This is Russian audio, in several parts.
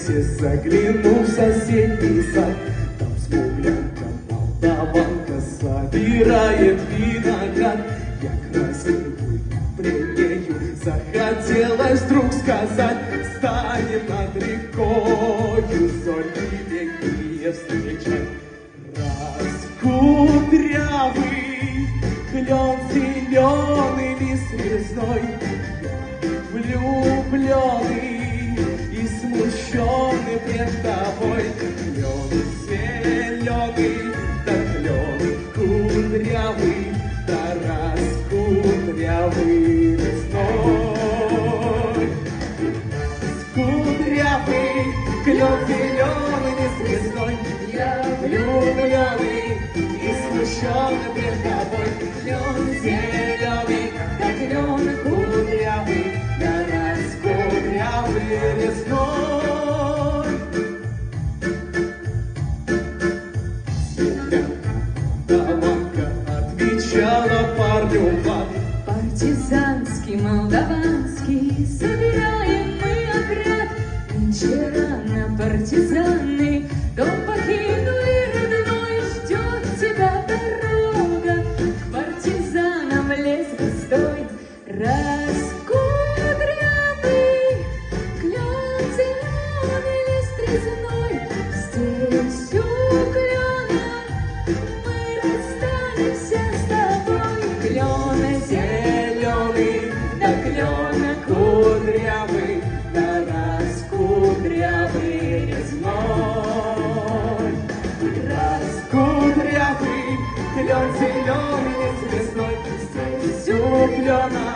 свете загляну в соседний сад. Там смуглянка молдаванка собирает виноград. Я красивый премию захотелось вдруг сказать. Станем над рекою зорьки векие встречать. Раскудрявый клен зеленый лист резной, влюбленный и смущенный пред тобой. Клен зеленый, да клен кудрявый, да раскудрявый лесной. Кудрявый клен зеленый лист резной, я влюбленный и смущенный пред тобой. Клен зеленый, да клен кудрявый, да раскудрявый лесной. Молдаванка отвечала парню вам: партизанский, молдаванский, собираем мы отряд. Нынче рано, партизаны, дом покинули родной, ждет тебя дорога к партизанам в лес густой. Раскудрявый клен зеленый лист резной, здесь у клена мы расстанемся с тобой. Клен зеленый, да клен кудрявый, да раскудрявый резной. Раскудрявый клен зеленый лист резной, здесь у клена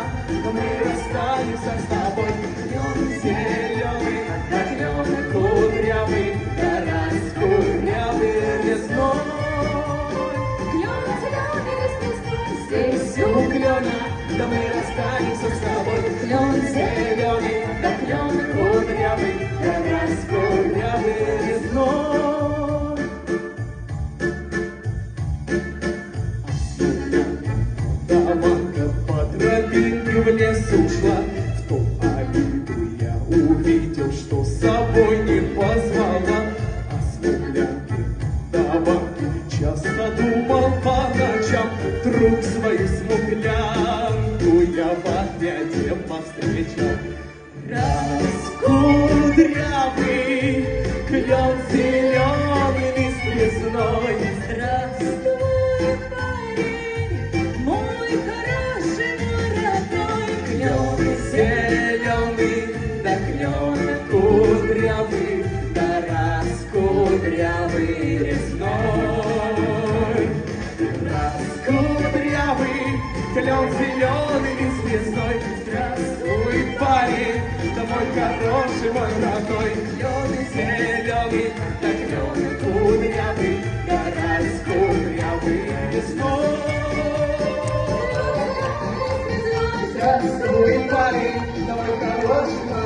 мы расстанемся с тобой. Клен зеленый, да клен кудрявый, да раскудрявый резной. Клен зеленый лист резной, здесь у клена, да мы расстанемся с тобой. Клен зеленый, да клен кудрявый, да раскудрявый резной. Молдаванка по тропинке в лес ушла. В том обиду я увидел, что с собой не позвала. О смуглянке молдаванке часто думал по ночам. Вдруг свою смуглянку я в отряде повстречал. Раскудрявый клен зеленый лист резной, Здравствуй, парень, мой хороший, мой родной. Клен зеленый, да клен кудрявый, да раскудрявый резной. Раскудрявый клен зеленый лист резной. Здравствуй, парень, да мой хороший, мой родной. Клен зеленый, да клен кудрявый, да раскудрявый резной. Здравствуй, парень, да мой хороший, мой